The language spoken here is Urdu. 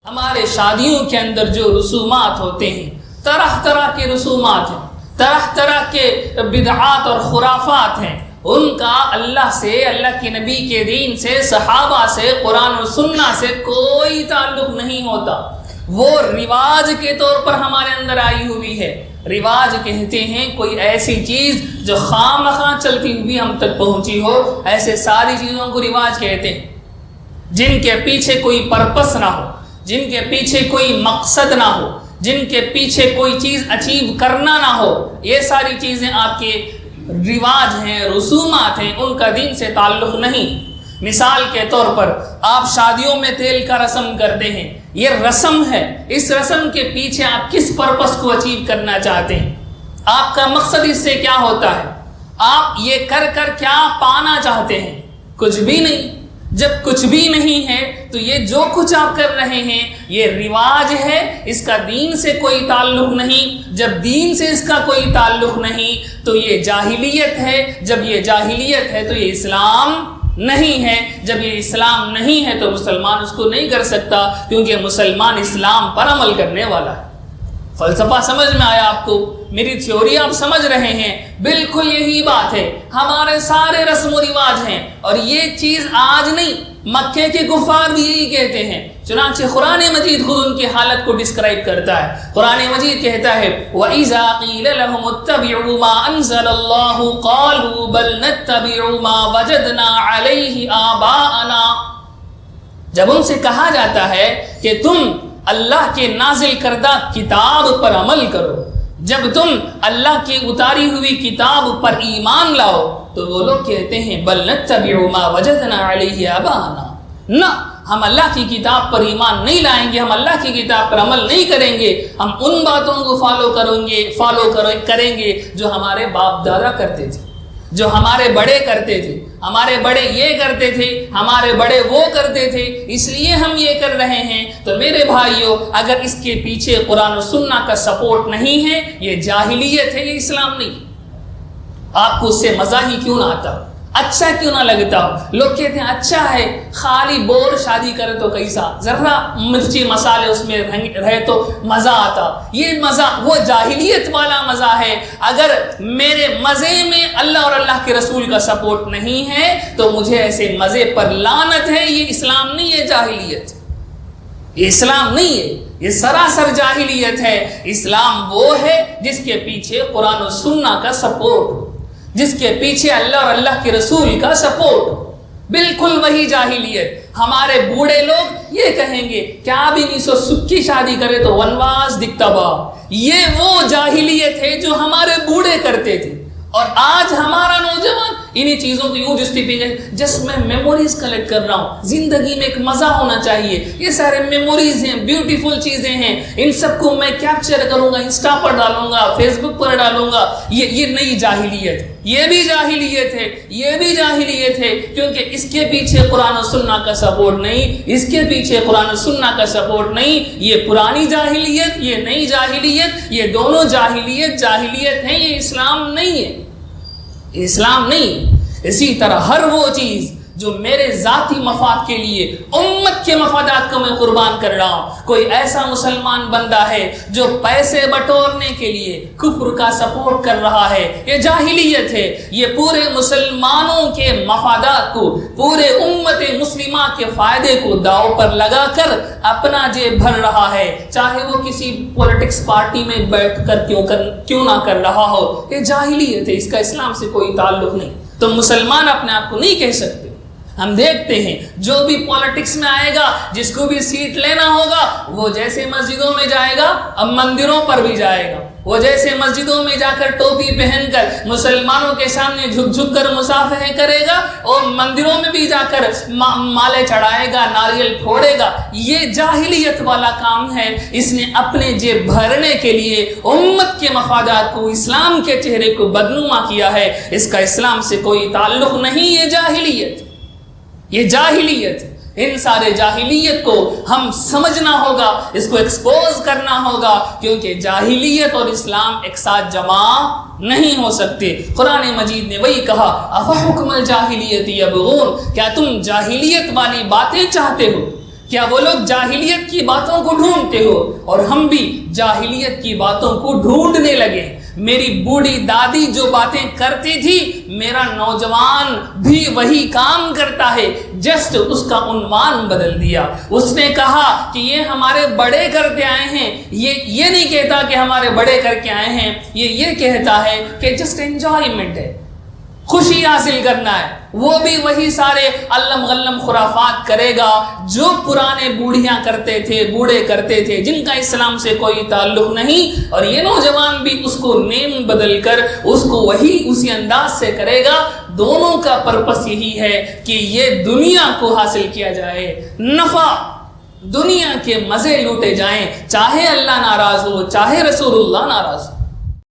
ہمارے شادیوں کے اندر جو رسومات ہوتے ہیں، طرح طرح کے رسومات ہیں، طرح طرح کے بدعات اور خرافات ہیں، ان کا اللہ سے، اللہ کے نبی کے دین سے، صحابہ سے، قرآن و سنہ سے کوئی تعلق نہیں ہوتا۔ وہ رواج کے طور پر ہمارے اندر آئی ہوئی ہے۔ رواج کہتے ہیں کوئی ایسی چیز جو خواہ مخواہ چلتی ہوئی ہم تک پہنچی ہو، ایسے ساری چیزوں کو رواج کہتے ہیں، جن کے پیچھے کوئی پرپس نہ ہو، جن کے پیچھے کوئی مقصد نہ ہو، جن کے پیچھے کوئی چیز اچیو کرنا نہ ہو۔ یہ ساری چیزیں آپ کے رواج ہیں، رسومات ہیں، ان کا دین سے تعلق نہیں۔ مثال کے طور پر آپ شادیوں میں تیل کا رسم کرتے ہیں، یہ رسم ہے، اس رسم کے پیچھے آپ کس پرپس کو اچیو کرنا چاہتے ہیں؟ آپ کا مقصد اس سے کیا ہوتا ہے؟ آپ یہ کر کر کیا پانا چاہتے ہیں؟ کچھ بھی نہیں۔ جب کچھ بھی نہیں ہے تو یہ جو کچھ آپ کر رہے ہیں یہ رواج ہے، اس کا دین سے کوئی تعلق نہیں۔ جب دین سے اس کا کوئی تعلق نہیں تو یہ جاہلیت ہے، جب یہ جاہلیت ہے تو یہ اسلام نہیں ہے، جب یہ اسلام نہیں ہے تو مسلمان اس کو نہیں کر سکتا، کیونکہ مسلمان اسلام پر عمل کرنے والا ہے۔ فلسفہ سمجھ میں آیا آپ کو؟ میری تھیوری آپ سمجھ رہے ہیں؟ بالکل یہی بات ہے۔ ہمارے سارے رسم و رواج ہیں، اور یہ چیز آج نہیں، مکے کے کفار بھی یہی کہتے ہیں۔ چنانچہ قرآن مجید خود ان کی حالت کو ڈسکرائب کرتا ہے۔ قرآن مجید کہتا ہے وَإِذَا قِيلَ لَهُمُ اتَّبِعُوا مَا أَنزَلَ اللَّهُ قَالُوا بَلْ نَتَّبِعُ مَا وَجَدْنَا عَلَيْهِ آبَاءَنَا، جب ان سے کہا جاتا ہے کہ تم اللہ کے نازل کردہ کتاب پر عمل کرو، جب تم اللہ کی اتاری ہوئی کتاب پر ایمان لاؤ، تو وہ لوگ کہتے ہیں بل نتبع ما وجدنا علیہ آباءنا، نہ ہم اللہ کی کتاب پر ایمان نہیں لائیں گے، ہم اللہ کی کتاب پر عمل نہیں کریں گے، ہم ان باتوں کو فالو کریں گے جو ہمارے باپ دادا کرتے تھے، جو ہمارے بڑے کرتے تھے۔ ہمارے بڑے یہ کرتے تھے، ہمارے بڑے وہ کرتے تھے، اس لیے ہم یہ کر رہے ہیں۔ تو میرے بھائیوں، اگر اس کے پیچھے قرآن و سنہ کا سپورٹ نہیں ہے، یہ جاہلیت ہے، یہ اسلام نہیں۔ آپ کو اس سے مزہ ہی کیوں نہ آتا، اچھا کیوں نہ لگتا ہو؟ لوگ کہتے ہیں اچھا ہے، خالی بور شادی کرے تو کیسا، ذرا مرچی مسالے اس میں رہے تو مزہ آتا۔ یہ مزہ وہ جاہلیت والا مزہ ہے۔ اگر میرے مزے میں اللہ اور اللہ کے رسول کا سپورٹ نہیں ہے تو مجھے ایسے مزے پر لعنت ہے۔ یہ اسلام نہیں ہے، جاہلیت، یہ اسلام نہیں ہے، یہ سراسر جاہلیت ہے۔ اسلام وہ ہے جس کے پیچھے قرآن و سنہ کا سپورٹ ہو، جس کے پیچھے اللہ اور اللہ کے رسول کا سپورٹ ہو۔ بالکل وہی جاہلیت۔ ہمارے بوڑھے لوگ یہ کہیں گے کیا بھی نہیں سو سکی شادی کرے تو ونواس دکھتا با، یہ وہ جاہلیت ہے جو ہمارے بوڑھے کرتے تھے۔ اور آج ہمارا نوجوان انہی چیزوں کو یوں جسٹیفیکیشن، جس میں میموریز کلیکٹ کر رہا ہوں، زندگی میں ایک مزہ ہونا چاہیے، یہ سارے میموریز ہیں، بیوٹیفل چیزیں ہیں، ان سب کو میں کیپچر کروں گا، انسٹا پر ڈالوں گا، فیس بک پر ڈالوں گا۔ یہ نئی جاہلیت، یہ بھی جاہلیت ہے، یہ بھی جاہلیت ہے، کیونکہ اس کے پیچھے قرآن و سنہ کا سپورٹ نہیں، اس کے پیچھے قرآن و سنہ کا سپورٹ نہیں۔ یہ پرانی جاہلیت، یہ نئی جاہلیت، یہ دونوں جاہلیت ہیں، یہ اسلام نہیں ہے، اسلام نہیں۔ اسی طرح ہر وہ چیز جو میرے ذاتی مفاد کے لیے، امت کے مفادات کو میں قربان کر رہا ہوں، کوئی ایسا مسلمان بندہ ہے جو پیسے بٹورنے کے لیے کفر کا سپورٹ کر رہا ہے، یہ جاہلیت ہے۔ یہ پورے مسلمانوں کے مفادات کو، پورے امت مسلمہ کے فائدے کو داؤ پر لگا کر اپنا جیب بھر رہا ہے، چاہے وہ کسی پولیٹکس پارٹی میں بیٹھ کر کیوں نہ کر رہا ہو۔ یہ جاہلیت ہے، اس کا اسلام سے کوئی تعلق نہیں۔ تو مسلمان اپنے آپ کو نہیں کہہ سکتے۔ ہم دیکھتے ہیں جو بھی پالیٹکس میں آئے گا، جس کو بھی سیٹ لینا ہوگا، وہ جیسے مسجدوں میں جائے گا اب مندروں پر بھی جائے گا، وہ جیسے مسجدوں میں جا کر ٹوپی پہن کر مسلمانوں کے سامنے جھک جھک کر مصافحے کرے گا، اور مندروں میں بھی جا کر مالے چڑھائے گا، ناریل پھوڑے گا۔ یہ جاہلیت والا کام ہے۔ اس نے اپنے جیب بھرنے کے لیے امت کے مفادات کو، اسلام کے چہرے کو بدنما کیا ہے۔ اس کا اسلام سے کوئی تعلق نہیں، یہ جاہلیت، یہ جاہلیت۔ ان سارے جاہلیت کو ہم سمجھنا ہوگا، اس کو ایکسپوز کرنا ہوگا، کیونکہ جاہلیت اور اسلام ایک ساتھ جمع نہیں ہو سکتے۔ قرآن مجید نے وہی کہا افحکم الجاہلیت یبغون، کیا تم جاہلیت والی باتیں چاہتے ہو؟ کیا وہ لوگ جاہلیت کی باتوں کو ڈھونڈتے ہو؟ اور ہم بھی جاہلیت کی باتوں کو ڈھونڈنے لگے۔ میری بوڑھی دادی جو باتیں کرتی تھی میرا نوجوان بھی وہی کام کرتا ہے، جسٹ اس کا عنوان بدل دیا۔ اس نے کہا کہ یہ ہمارے بڑے کر کے آئے ہیں، یہ نہیں کہتا کہ ہمارے بڑے کر کے آئے ہیں، یہ کہتا ہے کہ جسٹ انجوائمنٹ ہے، خوشی حاصل کرنا ہے۔ وہ بھی وہی سارے علم غلم خرافات کرے گا جو پرانے بوڑھیاں کرتے تھے، بوڑھے کرتے تھے، جن کا اسلام سے کوئی تعلق نہیں، اور یہ نوجوان بھی اس کو نیم بدل کر اس کو وہی اسی انداز سے کرے گا۔ دونوں کا پرپس یہی ہے کہ یہ دنیا کو حاصل کیا جائے، نفع، دنیا کے مزے لوٹے جائیں، چاہے اللہ ناراض ہو، چاہے رسول اللہ ناراض ہو۔